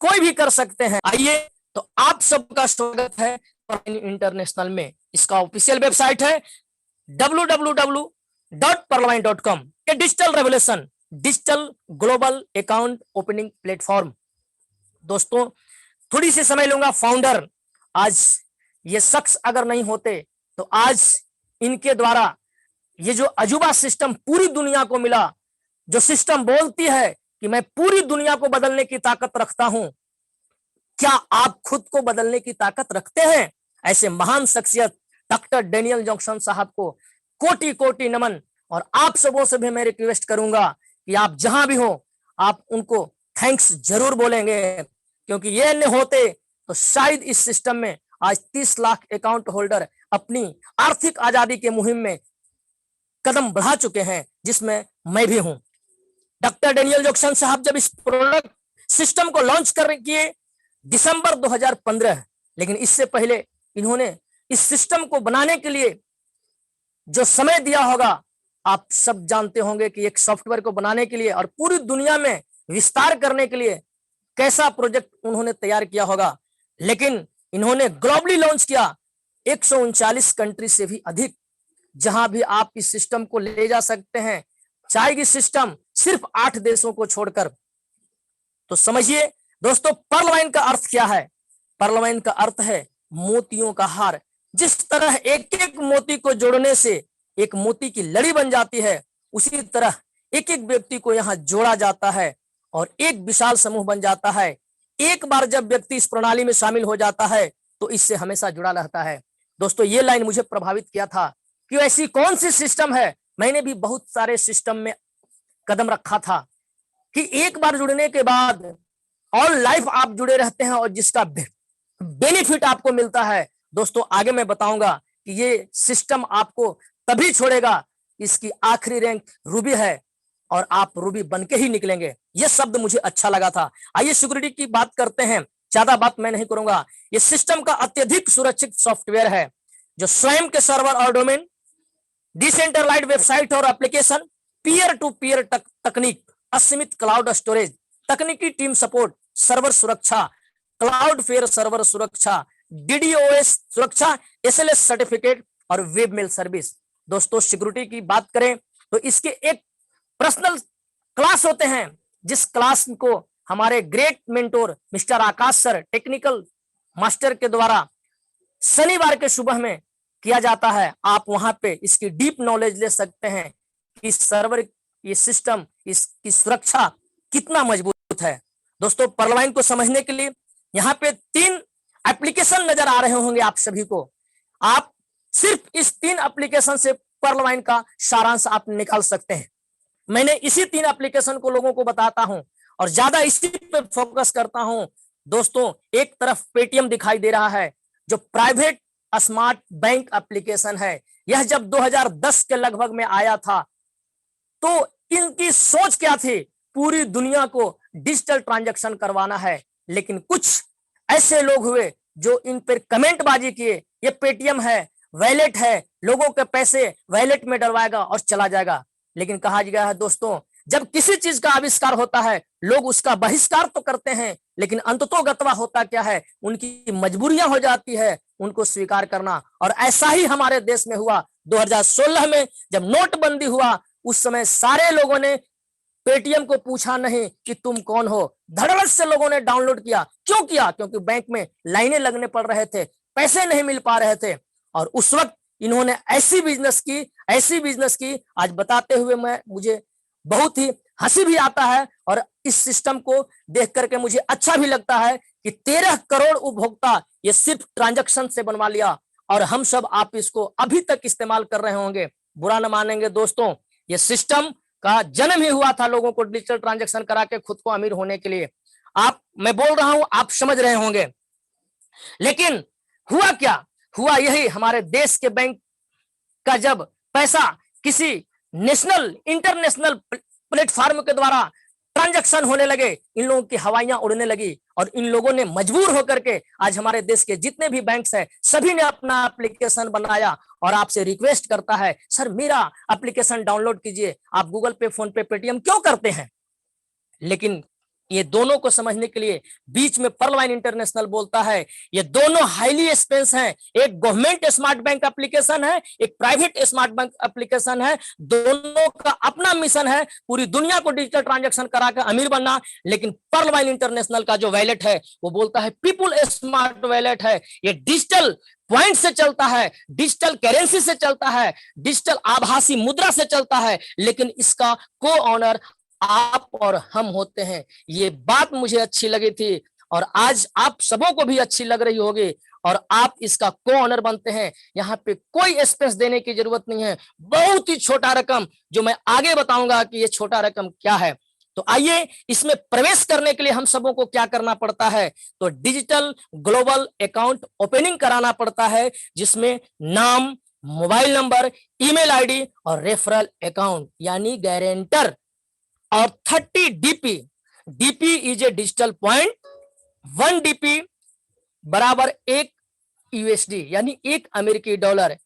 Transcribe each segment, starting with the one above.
कोई भी कर सकते हैं। आइए, तो आप सबका स्वागत है इंटरनेशनल में। इसका ऑफिशियल वेबसाइट है www.perlwine.com। A digital revolution, digital global account opening platform. दोस्तों, थोड़ी सी समय लूंगा। फाउंडर, आज ये शख्स अगर नहीं होते तो आज इनके द्वारा ये जो अजूबा सिस्टम पूरी दुनिया को मिला, जो सिस्टम बोलती है कि मैं पूरी दुनिया को बदलने की ताकत रखता हूं, क्या आप खुद को बदलने की ताकत रखते हैं? ऐसे महान शख्सियत डॉक्टर डेनियल जॉनसन साहब को कोटि कोटि नमन। और आप सबों से भी मैं रिक्वेस्ट करूंगा कि आप जहां भी हो, आप उनको थैंक्स जरूर बोलेंगे, क्योंकि ये न होते तो शायद इस सिस्टम में आज 30 लाख अकाउंट होल्डर अपनी आर्थिक आजादी के मुहिम में कदम बढ़ा चुके हैं, जिसमें मैं भी हूं। डॉक्टर डेनियल जॉनसन साहब जब इस प्रोडक्ट सिस्टम को लॉन्च कर किए दिसंबर 2015, लेकिन इससे पहले इन्होंने इस सिस्टम को बनाने के लिए जो समय दिया होगा, आप सब जानते होंगे कि एक सॉफ्टवेयर को बनाने के लिए और पूरी दुनिया में विस्तार करने के लिए कैसा प्रोजेक्ट उन्होंने तैयार किया होगा। लेकिन इन्होंने ग्लोबली लॉन्च किया 139 कंट्री से भी अधिक, जहां भी आप इस सिस्टम को ले जा सकते हैं, चाहेगी सिस्टम सिर्फ 8 देशों को छोड़कर। तो समझिए दोस्तों, पर्लवाइन का अर्थ क्या है? पर्लवाइन का अर्थ है मोतियों का हार। जिस तरह एक एक मोती को जोड़ने से एक मोती की लड़ी बन जाती है, उसी तरह एक एक व्यक्ति को यहां जोड़ा जाता है और एक विशाल समूह बन जाता है। एक बार जब व्यक्ति इस प्रणाली में शामिल हो जाता है तो इससे हमेशा जुड़ा रहता है। दोस्तों, ये लाइन मुझे प्रभावित किया था कि ऐसी कौन सी सिस्टम है। मैंने भी बहुत सारे सिस्टम में कदम रखा था कि एक बार जुड़ने के बाद ऑल लाइफ आप जुड़े रहते हैं, और जिसका बेनिफिट आपको मिलता है, दोस्तों आगे मैं बताऊंगा कि ये सिस्टम आपको तभी छोड़ेगा, इसकी आखिरी रैंक रूबी है और आप रूबी बन के ही निकलेंगे। यह शब्द मुझे अच्छा लगा था। आइए सिक्योरिटी की बात करते हैं। ज्यादा बात मैं नहीं करूंगा। यह सिस्टम का अत्यधिक सुरक्षित सॉफ्टवेयर है, जो स्वयं के सर्वर और डोमेन, डिसेंट्रलाइज्ड वेबसाइट और एप्लीकेशन, पीयर टू पीयर तकनीक, असीमित क्लाउड स्टोरेज, तकनीकी टीम सपोर्ट, सर्वर सुरक्षा, क्लाउड फेयर सर्वर सुरक्षा, डीडोस सुरक्षा, एसएलएस सर्टिफिकेट और वेब मेल सर्विस। दोस्तों, सिक्योरिटी की बात करें तो इसके एक पर्सनल क्लास होते हैं, जिस क्लास को हमारे ग्रेट मेंटोर मिस्टर आकाश सर, टेक्निकल मास्टर के द्वारा शनिवार के सुबह में किया जाता है। आप वहां पे इसकी डीप नॉलेज ले सकते हैं कि सर्वर, ये सिस्टम, इसकी सुरक्षा कितना मजबूत है। दोस्तों, पर्लवाइन को समझने के लिए यहाँ पे 3 एप्लीकेशन नजर आ रहे होंगे आप सभी को। आप सिर्फ इस 3 एप्लीकेशन से पर्लवाइन का सारांश आप निकाल सकते हैं। मैंने इसी 3 एप्लीकेशन को लोगों को बताता हूं और ज्यादा इसी पे फोकस करता हूं। दोस्तों, एक तरफ पेटीएम दिखाई दे रहा है, जो प्राइवेट स्मार्ट बैंक एप्लीकेशन है। यह जब 2010 के लगभग में आया था, तो इनकी सोच क्या थी? पूरी दुनिया को डिजिटल ट्रांजैक्शन करवाना है। लेकिन कुछ ऐसे लोग हुए जो इन पर कमेंट बाजी किए, ये पेटीएम है, वैलेट है, लोगों के पैसे वैलेट में डलवाएगा और चला जाएगा। लेकिन कहा गया है दोस्तों, जब किसी चीज का आविष्कार होता है, लोग उसका बहिष्कार तो करते हैं, लेकिन अंततोगत्वा होता क्या है? उनकी मजबूरियां हो जाती है उनको स्वीकार करना। और ऐसा ही हमारे देश में हुआ 2016 में, जब नोटबंदी हुआ। उस समय सारे लोगों ने पेटीएम को पूछा नहीं कि तुम कौन हो, धड़ल्ले से लोगों ने डाउनलोड किया। क्यों किया? क्योंकि बैंक में लाइनें लगने पड़ रहे थे, पैसे नहीं मिल पा रहे थे। और उस वक्त इन्होंने ऐसी बिजनेस की, आज बताते हुए मुझे बहुत ही हंसी भी आता है और इस सिस्टम को देख करके मुझे अच्छा भी लगता है कि 13 करोड़ उपभोक्ता ये सिर्फ ट्रांजैक्शन से बनवा लिया, और हम सब आप इसको अभी तक इस्तेमाल कर रहे होंगे। बुरा न मानेंगे दोस्तों, ये सिस्टम का जन्म ही हुआ था लोगों को डिजिटल ट्रांजैक्शन करा के खुद को अमीर होने के लिए। मैं बोल रहा हूं, आप समझ रहे होंगे। लेकिन हुआ क्या? हुआ यही, हमारे देश के बैंक का जब पैसा किसी नेशनल इंटरनेशनल प्लेटफॉर्म के द्वारा ट्रांजैक्शन होने लगे, इन लोगों की हवाइयां उड़ने लगी और इन लोगों ने मजबूर होकर के आज हमारे देश के जितने भी बैंक्स हैं, सभी ने अपना एप्लीकेशन बनाया और आपसे रिक्वेस्ट करता है, सर मेरा एप्लीकेशन डाउनलोड कीजिए। आप गूगल पे, फोन पे, पेटीएम क्यों करते हैं? लेकिन ये दोनों को समझने के लिए बीच में पर्ल वाइन इंटरनेशनल बोलता है, ये दोनों हाईली एक्सपेंस हैं। एक गवर्नमेंट स्मार्ट बैंक एप्लीकेशन है, एक प्राइवेट स्मार्ट बैंक एप्लीकेशन है। दोनों का अपना मिशन है पूरी दुनिया को डिजिटल ट्रांजैक्शन करा कर अमीर बनना। लेकिन पर्ल वाइन इंटरनेशनल का जो वैलेट है वो बोलता है पीपुल स्मार्ट वैलेट है। ये डिजिटल पॉइंट से चलता है, डिजिटल करेंसी से चलता है, डिजिटल आभासी मुद्रा से चलता है, लेकिन इसका को ऑनर आप और हम होते हैं। ये बात मुझे अच्छी लगी थी और आज आप सबों को भी अच्छी लग रही होगी और आप इसका को ऑनर बनते हैं। यहाँ पे कोई एक्सपेंस देने की जरूरत नहीं है, बहुत ही छोटा रकम, जो मैं आगे बताऊंगा कि ये छोटा रकम क्या है। तो आइए, इसमें प्रवेश करने के लिए हम सबों को क्या करना पड़ता है, तो डिजिटल ग्लोबल अकाउंट ओपनिंग कराना पड़ता है, जिसमें नाम, मोबाइल नंबर, ईमेल आईडी और रेफरल अकाउंट यानी गारंटर और 30 DP. DP is a digital point. 1 DP बराबर 1 यूएसडी यानी 1 अमेरिकी डॉलर।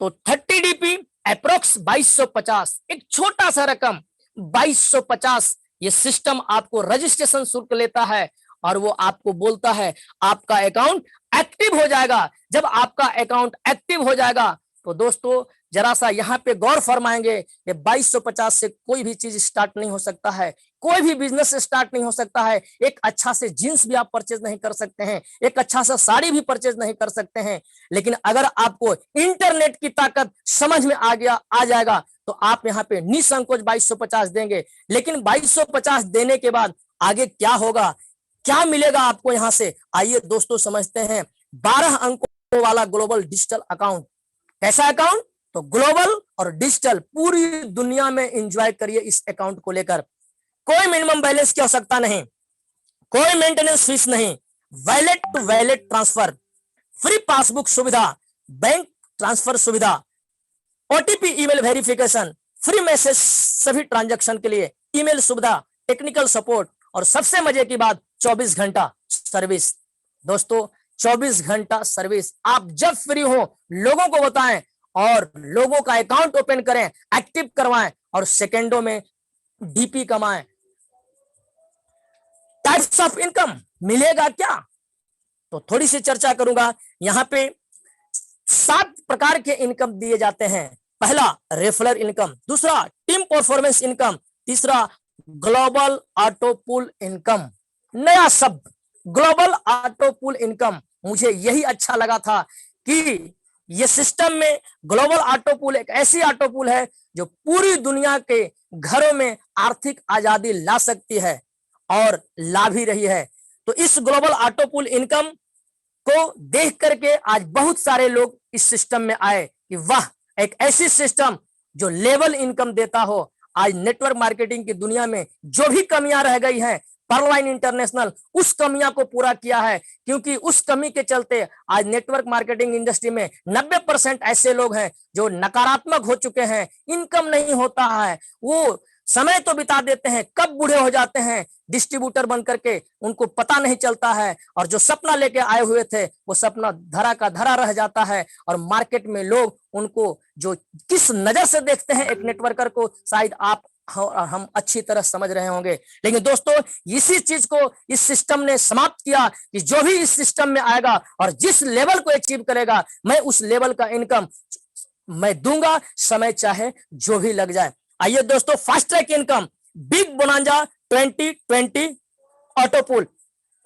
तो 30 डीपी अप्रोक्स 2250, एक छोटा सा रकम 2250। ये सिस्टम आपको रजिस्ट्रेशन शुल्क लेता है और वो आपको बोलता है आपका अकाउंट एक्टिव हो जाएगा। जब आपका अकाउंट एक्टिव हो जाएगा तो दोस्तों जरा सा यहाँ पे गौर फरमाएंगे, ये 2250 से कोई भी चीज स्टार्ट नहीं हो सकता है, कोई भी बिजनेस स्टार्ट नहीं हो सकता है। एक अच्छा से जींस भी आप परचेज नहीं कर सकते हैं, एक अच्छा सा साड़ी भी परचेज नहीं कर सकते हैं। लेकिन अगर आपको इंटरनेट की ताकत समझ में आ जाएगा तो आप यहाँ पे निसंकोच 2250 देंगे। लेकिन 2250 देने के बाद आगे क्या होगा, क्या मिलेगा आपको यहाँ से, आइए दोस्तों समझते हैं। 12 अंकों वाला ग्लोबल डिजिटल अकाउंट। कैसा अकाउंट, तो ग्लोबल और डिजिटल, पूरी दुनिया में एंजॉय करिए इस अकाउंट को लेकर। कोई मिनिमम बैलेंस की आवश्यकता नहीं, कोई मेंटेनेंस फीस नहीं, wallet to wallet transfer, free passbook सुविधा, बैंक ट्रांसफर सुविधा, OTP email verification, free message सभी ट्रांजैक्शन के लिए, ईमेल सुविधा, टेक्निकल सपोर्ट और सबसे मजे की बात 24 घंटा सर्विस। दोस्तों 24 घंटा सर्विस, आप जब फ्री हो लोगों को बताएं और लोगों का अकाउंट ओपन करें, एक्टिव करवाएं और सेकंडों में डीपी कमाएं। टाइप्स ऑफ इनकम मिलेगा क्या, तो थोड़ी सी चर्चा करूंगा। यहां पे 7 प्रकार के इनकम दिए जाते हैं। पहला रेफरल इनकम, दूसरा टीम परफॉर्मेंस इनकम, तीसरा ग्लोबल ऑटो पूल इनकम। नया शब्द ग्लोबल ऑटो पूल इनकम, मुझे यही अच्छा लगा था कि ये सिस्टम में ग्लोबल ऑटो पूल एक ऐसी ऑटो पूल है जो पूरी दुनिया के घरों में आर्थिक आजादी ला सकती है और ला भी रही है। तो इस ग्लोबल ऑटो पूल इनकम को देख करके आज बहुत सारे लोग इस सिस्टम में आए कि वाह, एक ऐसी सिस्टम जो लेवल इनकम देता हो। आज नेटवर्क मार्केटिंग की दुनिया में जो भी कमियां रह गई हैं, पर्ल वाइन इंटरनेशनल उस कमियां को पूरा किया है, क्योंकि उस कमी के चलते आज नेटवर्क मार्केटिंग इंडस्ट्री में 90% ऐसे लोग हैं जो नकारात्मक हो चुके हैं, इनकम नहीं होता है, वो समय तो बिता देते हैं, कब बूढ़े हो जाते हैं डिस्ट्रीब्यूटर बन करके उनको पता नहीं चलता है, और जो सपना लेके आए हुए थे वो सपना धरा का धरा रह जाता है। और मार्केट में लोग उनको जो किस नजर से देखते हैं एक नेटवर्कर को, शायद आप हम अच्छी तरह समझ रहे होंगे। लेकिन दोस्तों इसी चीज को इस सिस्टम ने समाप्त किया कि जो भी इस सिस्टम में आएगा और जिस लेवल को अचीव करेगा, मैं उस लेवल का इनकम मैं दूंगा, समय चाहे जो भी लग जाए। आइए दोस्तों, fast track income, big bonanza 2020 auto pool,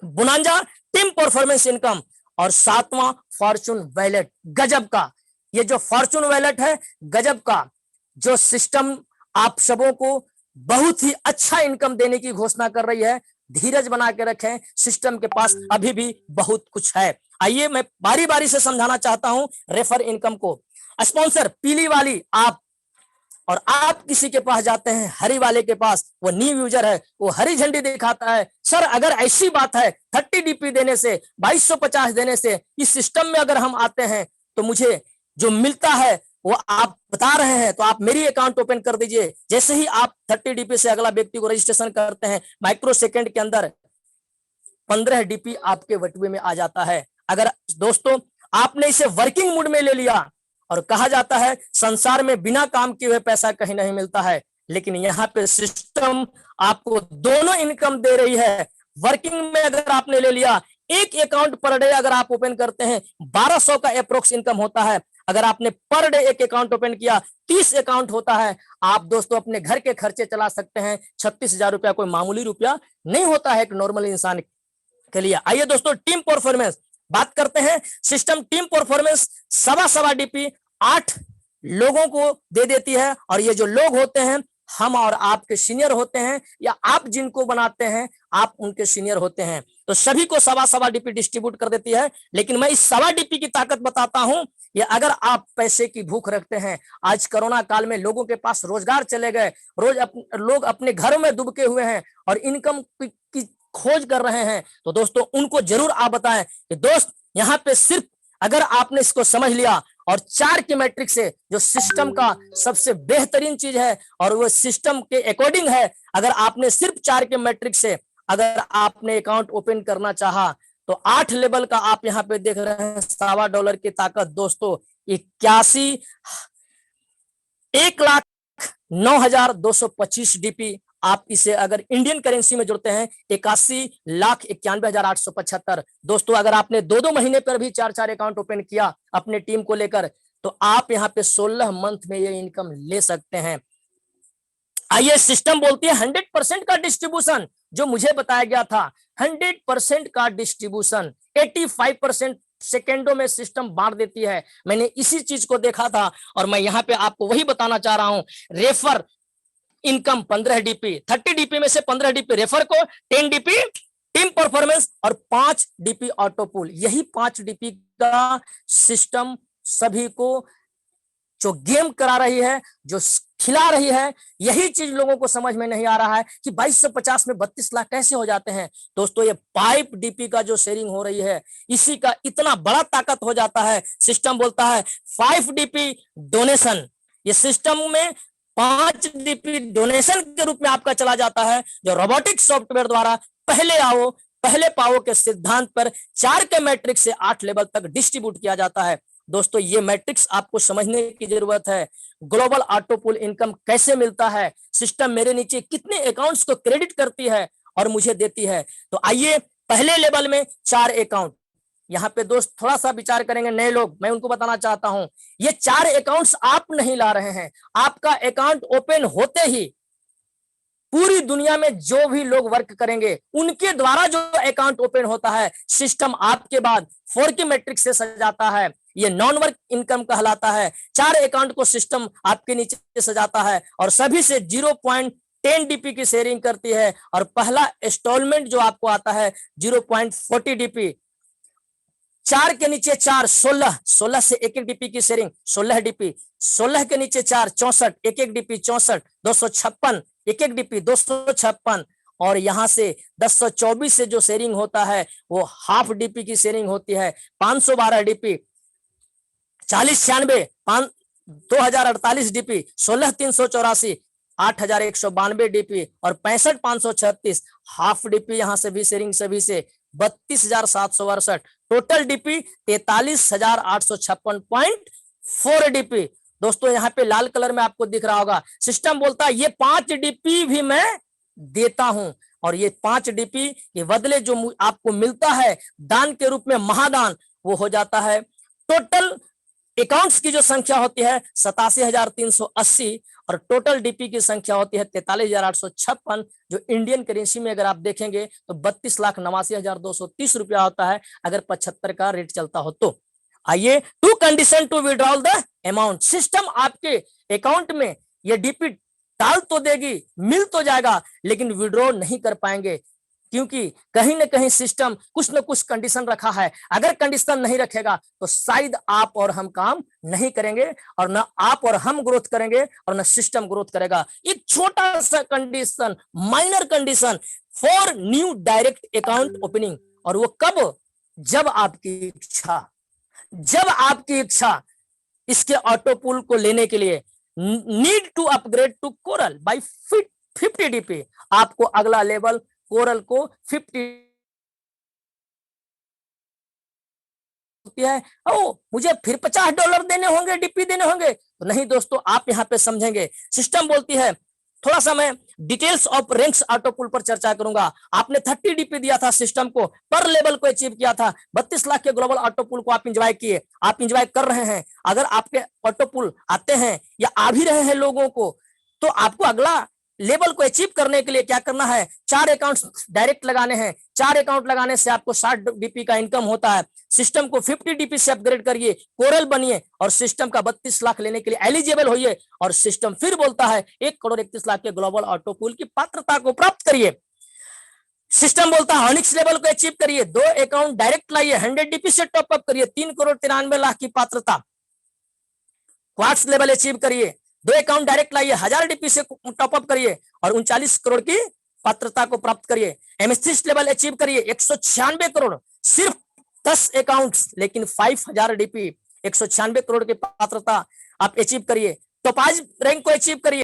bonanza team performance income और 7वां फॉर्चून वैलेट। गजब का ये जो फॉर्चून वैलेट है, गजब का जो सिस्टम आप सबों को बहुत ही अच्छा इनकम देने की घोषणा कर रही है। धीरज बना के रखें, सिस्टम के पास अभी भी बहुत कुछ है। आइए मैं बारी बारी से समझाना चाहता हूं रेफर इनकम को। स्पॉन्सर पीली वाली आप, और आप किसी के पास जाते हैं हरी वाले के पास, वो न्यू यूजर है, वो हरी झंडी दिखाता है, सर अगर ऐसी बात है 30 डीपी देने से, 2250 देने से इस सिस्टम में अगर हम आते हैं तो मुझे जो मिलता है वो आप बता रहे हैं, तो आप मेरी अकाउंट ओपन कर दीजिए। जैसे ही आप 30 डीपी से अगला व्यक्ति को रजिस्ट्रेशन करते हैं, माइक्रो सेकंड के अंदर 15 डीपी आपके वटुए में आ जाता है। अगर दोस्तों आपने इसे वर्किंग मूड में ले लिया, और कहा जाता है संसार में बिना काम किए हुए पैसा कहीं नहीं मिलता है, लेकिन यहाँ पे सिस्टम आपको दोनों इनकम दे रही है। वर्किंग में अगर आपने ले लिया, एक अकाउंट पर डे अगर आप ओपन करते हैं 1200 का अप्रोक्स इनकम होता है। अगर आपने पर डे एक अकाउंट ओपन किया 30 अकाउंट होता है। आप दोस्तों अपने घर के खर्चे चला सकते हैं। 36,000 रुपया कोई मामूली रुपया नहीं होता है एक नॉर्मल इंसान के लिए। आइए दोस्तों टीम परफॉर्मेंस बात करते हैं। सिस्टम टीम परफॉर्मेंस सवा डीपी 8 लोगों को दे देती है, और ये जो लोग होते हैं हम और आपके सीनियर होते हैं, या आप जिनको बनाते हैं आप उनके सीनियर होते हैं। तो सभी को सवा डीपी डिस्ट्रीब्यूट कर देती है। लेकिन मैं इस सवा डीपी की ताकत बताता हूं, ये अगर आप पैसे की भूख रखते हैं। आज कोरोना काल में लोगों के पास रोजगार चले गए, लोग अपने घरों में डूबके हुए हैं और इनकम की खोज कर रहे हैं। तो दोस्तों उनको जरूर आप बताएं कि दोस्त यहाँ पे सिर्फ अगर आपने इसको समझ लिया और 4 के मैट्रिक्स से जो सिस्टम का सबसे बेहतरीन चीज है और वो सिस्टम के अकॉर्डिंग है, अगर आपने सिर्फ 4 के मैट्रिक्स से अगर आपने अकाउंट ओपन करना चाहा तो 8 लेवल का आप यहाँ पे देख रहे हैं $1.25 की ताकत दोस्तों 1,09,225 डीपी। आप इसे अगर इंडियन करेंसी में जोड़ते हैं 81,91,875। दोस्तों अगर आपने 2-2 महीने पर भी 4-4 अकाउंट ओपन किया अपने टीम को लेकर तो आप यहाँ पे 16 मंथ में ये इनकम ले सकते हैं। आइए सिस्टम बोलती है 100% का डिस्ट्रीब्यूशन, जो मुझे बताया गया था 100% का डिस्ट्रीब्यूशन 85% सेकेंडों में सिस्टम बांट देती है। मैंने इसी चीज को देखा था और मैं यहाँ पे आपको वही बताना चाह रहा हूं। रेफर इनकम 15 डीपी, 30 डीपी में से 15 डीपी रेफर को, 10 डीपी टीम परफॉर्मेंस और 5 डीपी ऑटोपूल। यही 5 डीपी का सिस्टम सभी को जो गेम करा रही है, जो खिला रही है। यही चीज लोगों को समझ में नहीं आ रहा है कि 2250 में 32 लाख कैसे हो जाते हैं। दोस्तों ये 5 डीपी का जो शेयरिंग हो रही है इसी का इतना बड़ा ताकत हो जाता है। सिस्टम बोलता है 5 डीपी डोनेशन, ये सिस्टम में 5 डीपी डोनेशन के रूप में आपका चला जाता है, जो रोबोटिक सॉफ्टवेयर द्वारा पहले आओ पहले पाओ के सिद्धांत पर 4 के मैट्रिक्स से 8 लेवल तक डिस्ट्रीब्यूट किया जाता है। दोस्तों ये मैट्रिक्स आपको समझने की जरूरत है। ग्लोबल ऑटोपूल इनकम कैसे मिलता है, सिस्टम मेरे नीचे कितने अकाउंट्स को क्रेडिट करती है और मुझे देती है। तो आइए पहले लेवल में 4 अकाउंट, यहाँ पे दोस्त थोड़ा सा विचार करेंगे नए लोग, मैं उनको बताना चाहता हूं ये 4 अकाउंट्स आप नहीं ला रहे हैं। आपका अकाउंट ओपन होते ही पूरी दुनिया में जो भी लोग वर्क करेंगे उनके द्वारा जो अकाउंट ओपन होता है, सिस्टम आपके बाद 4 की मैट्रिक्स से सजाता है। ये नॉन वर्क इनकम कहलाता है। 4 अकाउंट को सिस्टम आपके नीचे सजाता है और सभी से 0.10 डीपी की शेयरिंग करती है। और पहला इंस्टॉलमेंट जो आपको आता है 0.40 डीपी। 4 के नीचे 4 16 से 1-1 डीपी की शेयरिंग 16 डीपी। 16 के नीचे 4 64, 1-1 डीपी 64, 256, 1-1 डीपी 256। और यहां से 1024 से जो शेयरिंग होता है वो हाफ डीपी की शेयरिंग होती है। 512 डीपी, 4096, 2048 डीपी, 16384, 8192 डीपी और 65,536 हाफ डीपी। यहां से भी शेयरिंग सभी से 32,768। Total DP 43,856.4 DP. दोस्तों यहाँ पे लाल कलर में आपको दिख रहा होगा, सिस्टम बोलता है ये 5 डीपी भी मैं देता हूं। और ये 5 डीपी के बदले जो आपको मिलता है दान के रूप में महादान, वो हो जाता है। टोटल अकाउंट्स की जो संख्या होती है 87,380 और टोटल डीपी की संख्या होती है 43,856, जो इंडियन करेंसी में अगर आप देखेंगे तो 32,89,230 रुपया होता है अगर 75 का रेट चलता हो तो। आइए to condition to withdrawal the amount. System आपके अकाउंट में ये डीपी डाल तो देगी, मिल तो जाएगा, लेकिन विड्रॉ नहीं कर पाएंगे क्योंकि कहीं ना कहीं सिस्टम कुछ ना कुछ कंडीशन रखा है। अगर कंडीशन नहीं रखेगा तो शायद आप और हम काम नहीं करेंगे और ना आप और हम ग्रोथ करेंगे और ना सिस्टम ग्रोथ करेगा। एक छोटा सा condition, minor condition for new direct account opening, और वो कब? जब आपकी इच्छा इसके ऑटोपूल को लेने के लिए need to upgrade to coral by 50 DP. आपको अगला लेवल कोरल को 50 है। ओ मुझे फिर $50 देने होंगे, डीपी देने होंगे, तो नहीं दोस्तों, आप यहां पे समझेंगे। सिस्टम बोलती है थोड़ा सा मैं डिटेल्स ऑफ रैंक्स ऑटो पुल पर चर्चा करूंगा। आपने 30 डीपी दिया था सिस्टम को, पर लेवल को अचीव किया था, 32 लाख के ग्लोबल ऑटो पुल को आप इंजॉय किए, आप इंजॉय कर रहे हैं। अगर आपके ऑटो पुल आते हैं या आ भी रहे हैं लोगों को, तो आपको अगला लेवल को अचीव करने के लिए क्या करना है, 4 अकाउंट्स डायरेक्ट लगाने हैं। 4 अकाउंट लगाने से आपको 60 डीपी का इनकम होता है। सिस्टम को 50 डीपी से अपग्रेड करिए, कोरल बनिए और सिस्टम का 32 लाख लेने के लिए एलिजिबल होइए। और सिस्टम फिर बोलता है 1,31,00,000 के ग्लोबल ऑटो पुल की पात्रता को प्राप्त करिए। सिस्टम बोलता है ऑनिक्स लेवल को अचीव करिए, 2 अकाउंट डायरेक्ट लाइए, 100 डीपी से टॉपअप करिए, 3,93,00,000 की पात्रता। क्वार्ट्स लेवल अचीव करिए, 2 अकाउंट डायरेक्ट लाइए, 1000 डीपी से टॉपअप करिए और 39 करोड़ की पात्रता को प्राप्त करिए। एमेथिस्ट लेवल अचीव करिए, 196 करोड़, सिर्फ 10 अकाउंट्स लेकिन 5000 डीपी, 196 करोड़ की पात्रता आप अचीव करिए। टोपाज रैंक को अचीव करिए,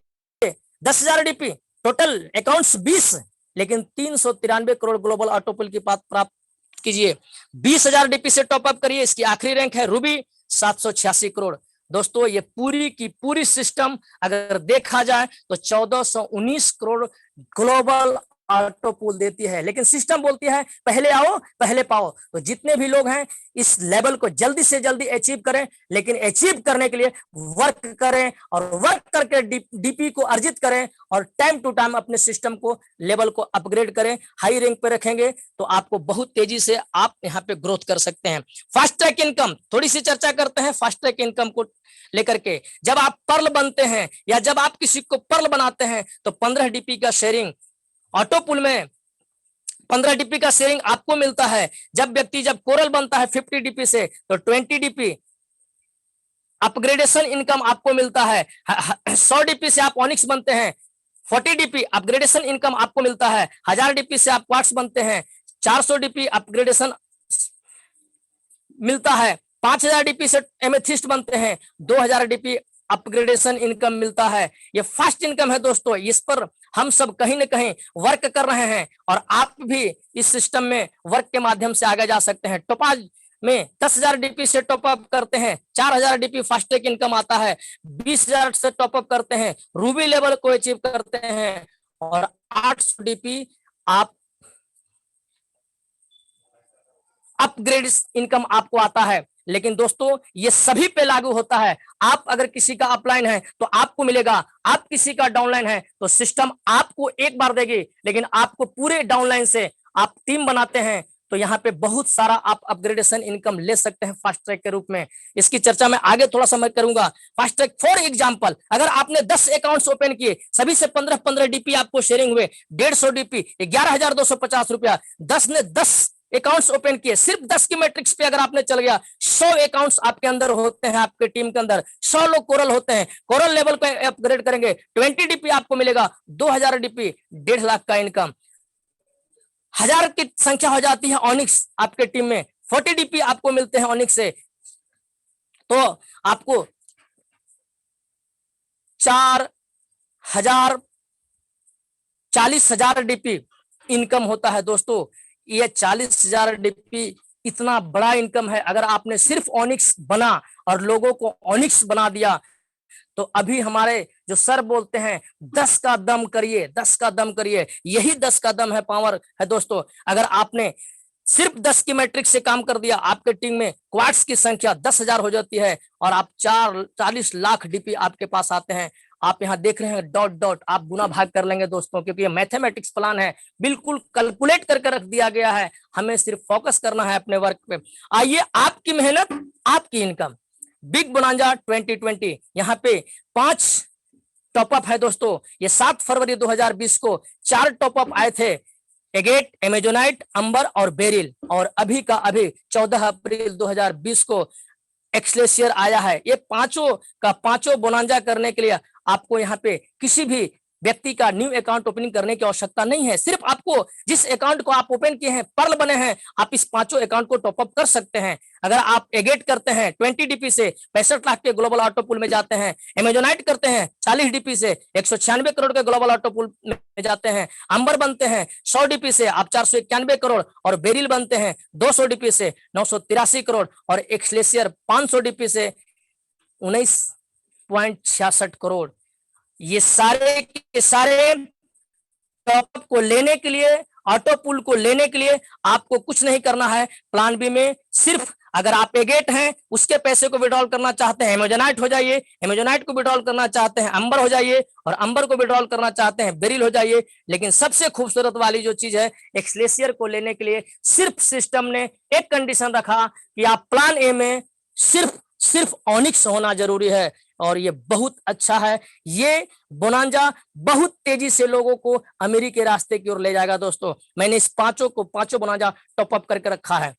10,000 डीपी, टोटल अकाउंट्स 20 लेकिन 393 करोड़ ग्लोबल ऑटो पुल की प्राप्त कीजिए। 20,000 डीपी से टॉपअप करिए। इसकी आखिरी रैंक है रूबी, 786 करोड़। दोस्तों ये पूरी की पूरी सिस्टम अगर देखा जाए तो 1419 करोड़ ग्लोबल ऑटो पुल देती है। लेकिन सिस्टम बोलती है पहले आओ पहले पाओ। तो जितने भी लोग हैं इस लेवल को जल्दी से जल्दी अचीव करें, लेकिन अचीव करने के लिए वर्क करें और वर्क करके डीपी को अर्जित करें और टाइम टू टाइम अपने सिस्टम को लेवल को अपग्रेड करें। हाई रैंक पे रखेंगे तो आपको बहुत तेजी से आप यहाँ पे ग्रोथ कर सकते हैं। फास्ट ट्रैक इनकम, थोड़ी सी चर्चा करते हैं फास्ट ट्रैक इनकम को लेकर के। जब आप पर्ल बनते हैं या जब आप किसी को पर्ल बनाते हैं तो 15 डीपी का शेयरिंग ऑटो पुल में, 15 डीपी का शेयरिंग आपको मिलता है। जब कोरल बनता है 50 डीपी से तो 20 डीपी अपग्रेडेशन इनकम आपको मिलता है। 100 डीपी से आप ऑनिक्स बनते हैं, 40 डीपी अपग्रेडेशन इनकम आपको मिलता है। 1000 डीपी से आप क्वार्ट्स बनते हैं, 400 डीपी अपग्रेडेशन मिलता है। 5000 डीपी से एमेथिस्ट बनते हैं, 2000 डीपी अपग्रेडेशन इनकम मिलता है। ये फास्ट इनकम है दोस्तों, इस पर हम सब कहीं ना कहीं वर्क कर रहे हैं और आप भी इस सिस्टम में वर्क के माध्यम से आगे जा सकते हैं। टोपाज में 10,000 डीपी से टॉपअप करते हैं, 4,000 डीपी फास्टैग इनकम आता है, 20,000 से टॉपअप करते हैं, रूबी लेवल को अचीव करते हैं और 800 डीपी आप अपग्रेड इनकम आपको आता है। लेकिन दोस्तों ये सभी पे लागू होता है। आप अगर किसी का अपलाइन है तो आपको मिलेगा, आप किसी का डाउनलाइन है तो सिस्टम आपको एक बार देगी, लेकिन आपको पूरे डाउनलाइन से आप टीम बनाते हैं तो यहाँ पे बहुत सारा आप अपग्रेडेशन इनकम ले सकते हैं फास्ट ट्रैक के रूप में। इसकी चर्चा मैं आगे थोड़ा सा मैं करूंगा। फास्ट ट्रैक फॉर एग्जांपल, अगर आपने 10 अकाउंट्स ओपन किए, सभी से 15-15 डीपी आपको शेयरिंग हुए, 150 डीपी 11,250 रुपया, 10 ने 10 अकाउंट्स ओपन किए, सिर्फ 10 की मैट्रिक्स पे अगर आपने चल गया, 100 अकाउंट्स आपके अंदर होते हैं, आपके टीम के अंदर 100 लोग कोरल होते हैं। कोरल लेवल पे अपग्रेड करेंगे, 20 डीपी आपको मिलेगा, 2000 डीपी 1.5 लाख का इनकम, 1000 की संख्या हो जाती है ऑनिक्स आपके टीम में, 40 डीपी आपको मिलते हैं ऑनिक्स से, तो आपको 4,000 40,000 डीपी इनकम होता है। दोस्तों ये 40,000 डीपी इतना बड़ा इनकम है। अगर आपने सिर्फ ऑनिक्स बना और लोगों को ऑनिक्स बना दिया तो अभी हमारे जो सर बोलते हैं 10 का दम करिए, 10 का दम करिए, यही 10 का दम है, पावर है दोस्तों। अगर आपने सिर्फ 10 की मैट्रिक्स से काम कर दिया, आपके टीम में क्वार्ट्स की संख्या 10,000 हो जाती है और आप 40 लाख डीपी आपके पास आते हैं। आप यहाँ देख रहे हैं डॉट डॉट, आप गुना भाग कर लेंगे दोस्तों, क्योंकि ये मैथमेटिक्स प्लान है, बिल्कुल कैलकुलेट करके रख दिया गया है। हमें सिर्फ फोकस करना है अपने वर्क पे। आइए, आपकी मेहनत आपकी इनकम, बिग बोनांजा 2020, यहाँ पे 5 टॉपअप है दोस्तों। ये 7 फरवरी 2020 को 4 टॉपअप आए थे, एगेट, एमेजोनाइट, अंबर और बेरिल, और अभी का अभी 14 अप्रैल 2020 को एक्सलेशियर आया है। ये पांचों का पांचों बोनांजा करने के लिए आपको यहाँ पे किसी भी व्यक्ति का न्यू अकाउंट ओपनिंग करने की आवश्यकता नहीं है। सिर्फ आपको जिस अकाउंट को आप ओपन किए हैं, पर्ल बने हैं, आप इस पांचों अकाउंट को टॉपअप कर सकते हैं। अगर आप एगेट करते हैं 20 डीपी से 65 लाख के ग्लोबल ऑटो पुल में जाते हैं, एमेजोनाइट करते हैं 40 डीपी से 196 करोड़ के ग्लोबल ऑटो पुल में जाते हैं, अंबर बनते हैं 100 डीपी से आप 491 करोड़ और बेरिल बनते हैं 200 डीपी से 983 करोड़ और एक्सलेशियर 500 डीपी से 19.66 करोड़। ये सारे के सारे टॉपअप को लेने के लिए, ऑटो पुल को लेने के लिए आपको कुछ नहीं करना है। प्लान बी में सिर्फ अगर आप एगेट हैं, उसके पैसे को विड्रॉल करना चाहते हैं एमेजोनाइट हो जाइए, एमेजोनाइट को विड्रॉल करना चाहते हैं अंबर हो जाइए, और अंबर को विड्रॉल करना चाहते हैं बेरिल हो जाइए। लेकिन सबसे खूबसूरत वाली जो चीज है, एक्सलेशियर को लेने के लिए सिर्फ सिस्टम ने एक कंडीशन रखा कि आप प्लान ए में सिर्फ सिर्फ ऑनिक्स होना जरूरी है, और ये बहुत अच्छा है। ये बोनांजा बहुत तेजी से लोगों को अमीरी के रास्ते की ओर ले जाएगा। दोस्तों मैंने इस पांचों बोनांजा टॉप अप करके रखा है,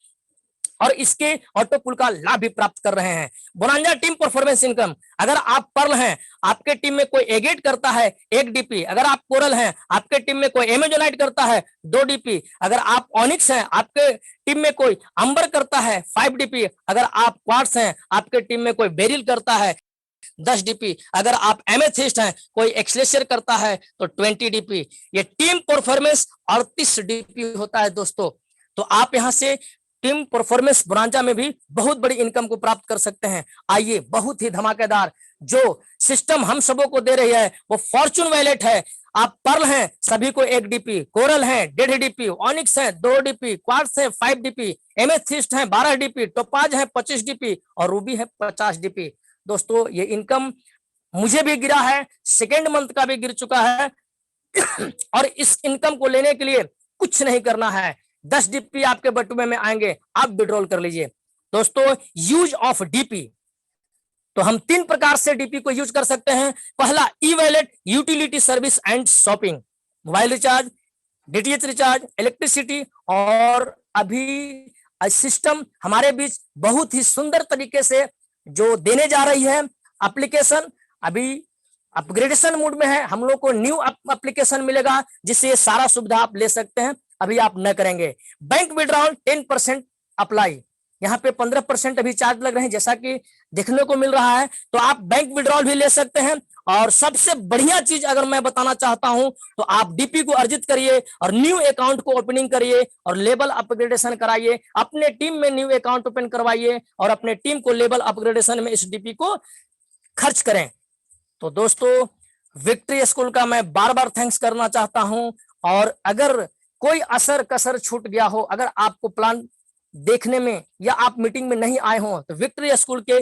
और इसके ऑटो पुल का लाभ भी प्राप्त कर रहे हैं। बोनांजा टीम परफॉर्मेंस इनकम, अगर आप पर्ल हैं, आपके टीम में कोई एगेट करता है 1 डीपी, अगर आप कोरल हैं, आपके टीम में कोई एमेजोनाइट करता है 2 डीपी, अगर आप ऑनिक्स हैं, आपके टीम में कोई अंबर करता है 5 डीपी, अगर आप क्वार्ट्स हैं, आपके टीम में कोई बेरिल करता है 10 डीपी, अगर आप एमेथिस्ट हैं, कोई एक्सलेशियर करता है तो 20 डीपी। ये टीम परफॉर्मेंस 38 डीपी होता है दोस्तों। तो आप यहां से टीम परफॉर्मेंस बोनांजा में भी बहुत बड़ी इनकम को प्राप्त कर सकते हैं। आइए, बहुत ही धमाकेदार जो सिस्टम हम सबों को दे रही है वो फॉर्चून वैलेट है। आप पर्ल हैं, सभी को 1 डीपी, कोरल हैं 1.5 डीपी, ऑनिक्स हैं 2 डीपी, क्वार्ट्स हैं 5 डीपी, एमेथिस्ट हैं 12 डीपी, टोपाज हैं 25 डीपी, और रूबी है 50 डीपी। दोस्तों ये इनकम मुझे भी गिरा है, सेकेंड मंथ का भी गिर चुका है और इस इनकम को लेने के लिए कुछ नहीं करना है। 10 डीपी आपके बटुए में आएंगे, आप विड्रॉल कर लीजिए। दोस्तों यूज ऑफ डीपी, तो हम 3 प्रकार से डीपी को यूज कर सकते हैं। पहला, e wallet, utility service and shopping, mobile recharge, DTH recharge, electricity, और अभी सिस्टम हमारे बीच बहुत ही सुंदर तरीके से जो देने जा रही है एप्लीकेशन, अभी अपग्रेडेशन मोड में है। हम लोग को न्यू एप्लीकेशन मिलेगा जिससे ये सारा सुविधा आप ले सकते हैं, अभी आप न करेंगे। बैंक विड्रॉल 10% अप्लाई, यहाँ पे 15% अभी चार्ज लग रहे हैं जैसा कि देखने को मिल रहा है, तो आप बैंक विड्रॉल भी ले सकते हैं। और सबसे बढ़िया चीज अगर मैं बताना चाहता हूं तो आप डीपी को अर्जित करिए और न्यू अकाउंट को ओपनिंग करिए और लेवल अपग्रेडेशन कराइए, अपने टीम में न्यू अकाउंट ओपन करवाइए और अपने टीम को लेवल अपग्रेडेशन में इस डीपी को खर्च करें। तो दोस्तों विक्ट्री स्कूल का मैं बार बार थैंक्स करना चाहता हूं, और अगर कोई असर कसर छूट गया हो, अगर आपको प्लान देखने में या आप मीटिंग में नहीं आए हो, तो विक्ट्री स्कूल के